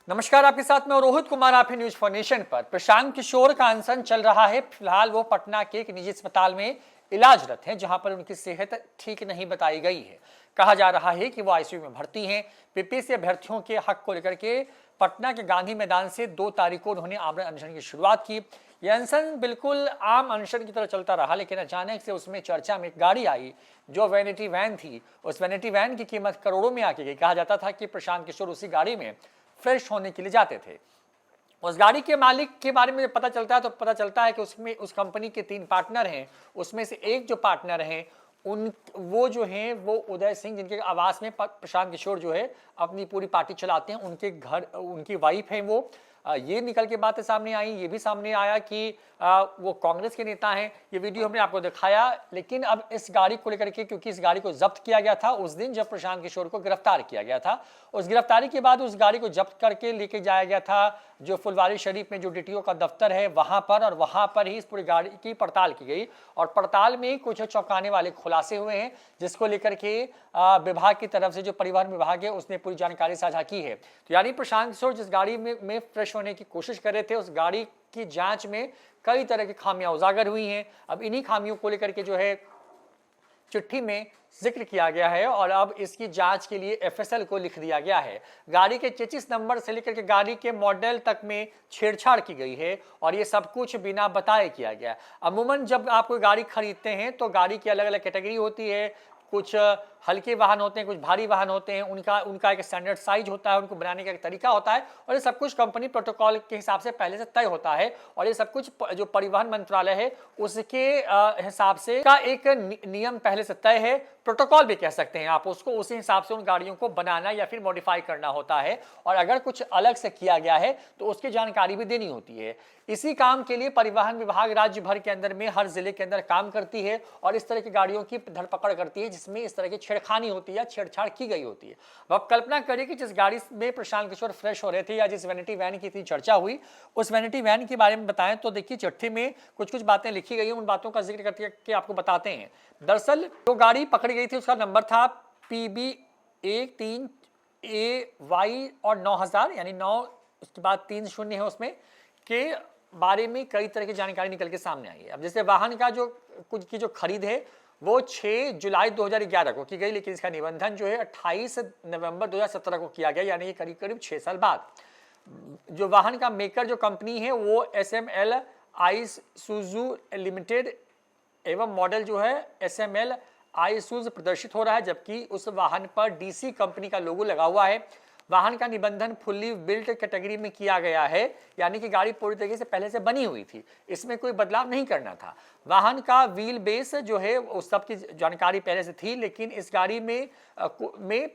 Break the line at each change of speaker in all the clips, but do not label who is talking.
नमस्कार, आपके साथ में रोहित कुमार। आप है न्यूज फॉर नेशन पर। प्रशांत किशोर का अनशन चल रहा है। फिलहाल वो पटना के एक निजी अस्पताल में इलाजरत हैं, जहां पर उनकी सेहत ठीक नहीं बताई गई है। कहा जा रहा है कि वो आईसीयू में भर्ती हैं। पीपीएससी अभ्यर्थियों के हक को लेकर के पटना के गांधी मैदान से 2 तारीख को उन्होंने आमरण अनशन की शुरुआत की। यह अनशन बिल्कुल आम अनशन की तरह चलता रहा, लेकिन अचानक से उसमें चर्चा में एक गाड़ी आई जो वैनिटी वैन थी। उस वैनिटी वैन की कीमत करोड़ों में आके गई। कहा जाता था कि प्रशांत किशोर उसी गाड़ी में फ्रेश होने के लिए जाते थे। उस गाड़ी के मालिक के बारे में पता चलता है तो पता चलता है कि उसमें उस कंपनी के 3 पार्टनर हैं। उसमें से एक जो पार्टनर हैं वो जो हैं वो उदय सिंह, जिनके आवास में प्रशांत किशोर जो है अपनी पूरी पार्टी चलाते हैं, उनके घर उनकी वाइफ है वो। ये निकल के बातें सामने आई। ये भी सामने आया कि वो कांग्रेस के नेता हैं। ये वीडियो हमने आपको दिखाया। लेकिन अब इस गाड़ी को लेकर के, क्योंकि इस गाड़ी को जब्त किया गया था उस दिन जब प्रशांत किशोर को गिरफ्तार किया गया था, उस गिरफ्तारी के बाद उस गाड़ी को जब्त करके लेके जाया गया था जो फुलवारी शरीफ में जो डीटीओ का दफ्तर है वहां पर, और वहां पर ही इस पूरी गाड़ी की पड़ताल की गई। और पड़ताल में कुछ चौंकाने वाले खुलासे हुए हैं, जिसको लेकर के विभाग की तरफ से जो परिवहन विभाग है उसने पूरी जानकारी साझा की है। तो यानी प्रशांत किशोर जिस गाड़ी में फ्रेश होने की कोशिश कर रहे थे, उस गाड़ी की जांच में कई तरह की खामियां उजागर हुई हैं। अब इन्हीं खामियों को लेकर के जो है चिट्ठी में जिक्र किया गया है और अब इसकी जांच के लिए एफएसएल को लिख दिया गया है। गाड़ी के चेचिस नंबर से लेकर के गाड़ी के मॉडल तक में छेड़छाड़ की गई है और ये सब कुछ बिना बताए किया गया। अमूमन जब आप कोई गाड़ी खरीदते हैं तो गाड़ी की अलग अलग कैटेगरी होती है। कुछ हल्के वाहन होते हैं, कुछ भारी वाहन होते हैं। उनका एक स्टैंडर्ड साइज होता है, उनको बनाने का एक तरीका होता है और ये सब कुछ कंपनी प्रोटोकॉल के हिसाब से पहले से तय होता है। और ये सब कुछ जो परिवहन मंत्रालय है उसके हिसाब से का एक नियम पहले से तय है। प्रोटोकॉल भी कह सकते हैं आप उसको। उसी हिसाब से उन गाड़ियों को बनाना या फिर मॉडिफाई करना होता है और अगर कुछ अलग से किया गया है तो उसकी जानकारी भी देनी होती है। इसी काम के लिए परिवहन विभाग राज्य भर के अंदर में हर जिले के अंदर काम करती है और इस तरह की गाड़ियों की धरपकड़ करती है जिसमें इस तरह की छेड़खानी होती है, छेड़छाड़ की गई होती है। अब कल्पना करिए कि जिस गाड़ी में प्रशांत किशोर फ्रेश हो रहे थे या जिस वैनिटी वैन की इतनी चर्चा हुई, उस वैनिटी वैन के बारे में बताएं तो देखिए चिट्ठी में कुछ कुछ बातें लिखी गई हैं। उन बातों का जिक्र करके आपको बताते हैं। दरअसल जो गाड़ी पकड़ी गई थी उसका नंबर था PB13AY और 9000, यानी 9 उसके बाद 3 शून्य है उसमें, के बारे में कई तरह की जानकारी निकल के सामने आई है। अब जैसे वाहन का जो कुछ की जो खरीद है वो 6 जुलाई 2011 को की गई, लेकिन इसका निबंधन जो है 28 नवंबर 2017 को किया गया, यानी करीब करीब 6 साल बाद। जो वाहन का मेकर जो कंपनी है वो SML आइसुजू लिमिटेड एवं मॉडल जो है SML आइसुज प्रदर्शित हो रहा है, जबकि उस वाहन पर DC कंपनी का लोगो लगा हुआ है। वाहन का निबंधन फुल्ली बिल्ट कैटेगरी में किया गया है, यानी कि गाड़ी पूरी तरीके से पहले से बनी हुई थी, इसमें कोई बदलाव नहीं करना था। वाहन का व्हील बेस जो है उस सब की जानकारी पहले से थी, लेकिन इस गाड़ी में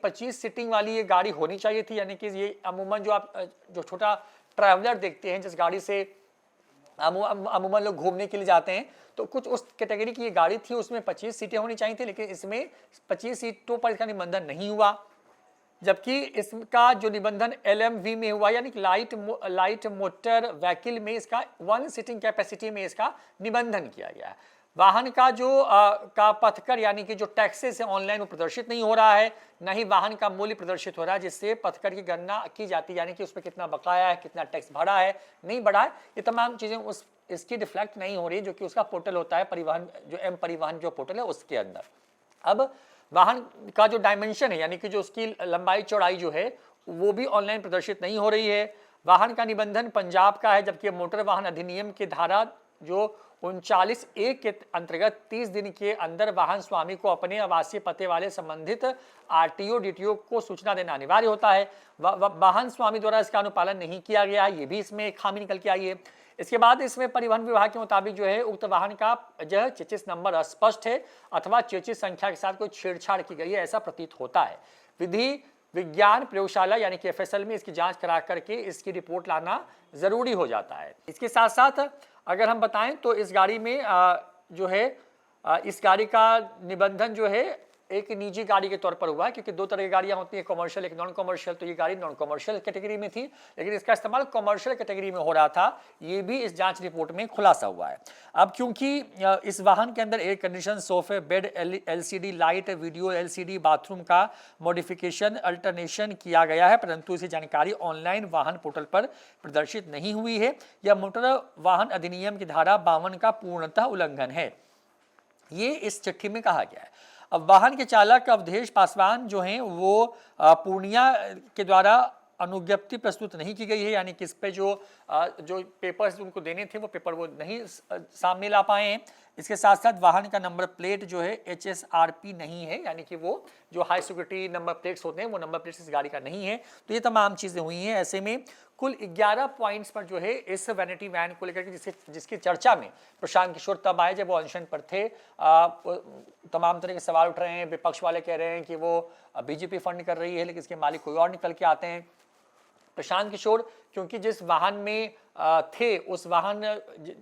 25 सीटिंग वाली ये गाड़ी होनी चाहिए थी। यानी कि ये अमूमन जो आप जो छोटा ट्रैवलर देखते हैं जिस गाड़ी से अमूमन लोग घूमने के लिए जाते हैं, तो कुछ उस कैटेगरी की ये गाड़ी थी, उसमें 25 सीटें होनी चाहिए थी, लेकिन इसमें 25 सीटों पर इसका निबंधन नहीं हुआ। जबकि इसका जो निबंधन LMV में हुआ, यानी लाइट मोटर व्हीकल में इसका 1 सीटिंग कैपेसिटी में इसका निबंधन किया गया है। वाहन का जो का पथकर यानी कि जो टैक्सेस है ऑनलाइन वो प्रदर्शित नहीं हो रहा है, न ही वाहन का मूल्य प्रदर्शित हो रहा है जिससे पथकर की गणना की जाती है, यानी कि उस पर कितना बकाया है, कितना टैक्स भरा है, नहीं बढ़ा है, ये तमाम चीजें इसकी रिफ्लेक्ट नहीं हो रही, जो कि उसका पोर्टल होता है परिवहन, जो M परिवहन जो पोर्टल है उसके अंदर। अब वाहन का जो डायमेंशन है, यानी कि जो उसकी लंबाई चौड़ाई जो है वो भी ऑनलाइन प्रदर्शित नहीं हो रही है। वाहन का निबंधन पंजाब का है, जबकि मोटर वाहन अधिनियम की धारा जो 39(1) के अंतर्गत 30 दिन के अंदर वाहन स्वामी को अपने आवासीय पते वाले संबंधित RTO DTO को सूचना देना अनिवार्य होता है। वाहन स्वामी द्वारा इसका अनुपालन नहीं किया गया है, ये भी इसमें एक खामी निकल के आई है। इसके बाद इसमें परिवहन विभाग के मुताबिक जो है उक्त वाहन का जो चेचिस नंबर अस्पष्ट है अथवा चेचिस संख्या के साथ कोई छेड़छाड़ की गई है, ऐसा प्रतीत होता है। विधि विज्ञान प्रयोगशाला यानी कि FSL में इसकी जांच करा करके इसकी रिपोर्ट लाना जरूरी हो जाता है। इसके साथ साथ अगर हम बताएं तो इस गाड़ी में जो है इस गाड़ी का निबंधन जो है एक निजी गाड़ी के तौर पर हुआ है, क्योंकि दो तरह की गाड़ियां होती है, कमर्शियल एक नॉन कमर्शियल। तो ये गाड़ी नॉन कमर्शियल कैटेगरी में थी, लेकिन इसका इस्तेमाल कमर्शियल कैटेगरी में हो रहा था, ये भी इस जांच रिपोर्ट में खुलासा हुआ है। अब क्योंकि इस वाहन के अंदर एयर कंडीशन, सोफे, bed, LCD light, video LCD, bathroom का मॉडिफिकेशन, अल्टरनेशन किया गया है, परंतु इसी जानकारी ऑनलाइन वाहन पोर्टल पर प्रदर्शित नहीं हुई है। यह मोटर वाहन अधिनियम की धारा 52 का पूर्णतः उल्लंघन है, ये इस चिट्ठी में कहा गया है। अब वाहन के चालक अवधेश पासवान जो हैं वो पूर्णिया के द्वारा अनुज्ञप्ति प्रस्तुत नहीं की गई है, यानी कि इस पे जो पेपर्स उनको देने थे वो पेपर वो नहीं सामने ला पाए हैं। इसके साथ साथ वाहन का नंबर प्लेट जो है HSRP नहीं है, यानी कि वो जो हाई सिक्योरिटी नंबर प्लेट्स होते हैं वो नंबर प्लेट्स इस गाड़ी का नहीं है। तो ये तमाम चीज़ें हुई हैं। ऐसे में कुल 11 पॉइंट्स पर जो है इस वैनिटी वैन को लेकर के जिसकी चर्चा में प्रशांत किशोर तब आए जब वो अनशन पर थे। तमाम तरह के सवाल उठ रहे हैं, विपक्ष वाले कह रहे हैं कि वो BJP फंड कर रही है, लेकिन इसके मालिक कोई और निकल के आते हैं। प्रशांत किशोर क्योंकि जिस वाहन में थे उस वाहन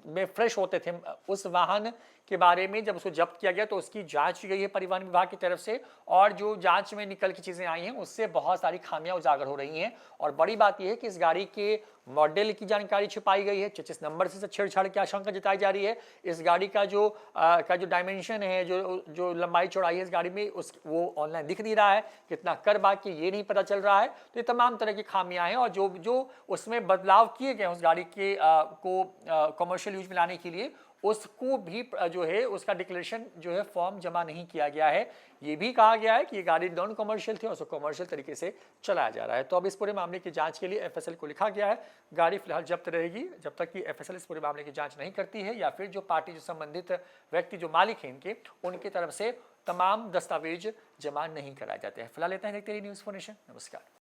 में फ्रेश होते थे, उस वाहन के बारे में जब उसको जब्त किया गया तो उसकी जांच की गई है परिवहन विभाग की तरफ से, और जो जांच में निकल की चीज़ें आई हैं उससे बहुत सारी खामियां उजागर हो रही हैं। और बड़ी बात यह है कि इस गाड़ी के मॉडल की जानकारी छुपाई गई है, 25 नंबर से छेड़छाड़ की आशंका जताई जा रही है। इस गाड़ी का जो डायमेंशन है, जो लंबाई चौड़ाई है इस गाड़ी में, वो ऑनलाइन दिख नहीं रहा है, कितना कर बाकी ये नहीं पता चल रहा है। तो ये तमाम तरह की खामियां हैं, और जो उसमें बदलाव किए गए उस गाड़ी के को कमर्शियल यूज में लाने के लिए, उसको भी जो है उसका डिक्लेरेशन जो है फॉर्म जमा नहीं किया गया है। ये भी कहा गया है कि ये गाड़ी नॉन कमर्शियल थी और उसको कमर्शियल तरीके से चलाया जा रहा है। तो अब इस पूरे मामले की जांच के लिए FSL को लिखा गया है। गाड़ी फिलहाल जब्त रहेगी जब तक कि FSL इस पूरे मामले की जांच नहीं करती है, या फिर जो पार्टी, जो संबंधित व्यक्ति, जो मालिक हैं इनके, उनकी तरफ से तमाम दस्तावेज जमा नहीं कराए जाते हैं। फिलहाल लेते हैं, देखते रहिए न्यूज़4 नेशन। नमस्कार।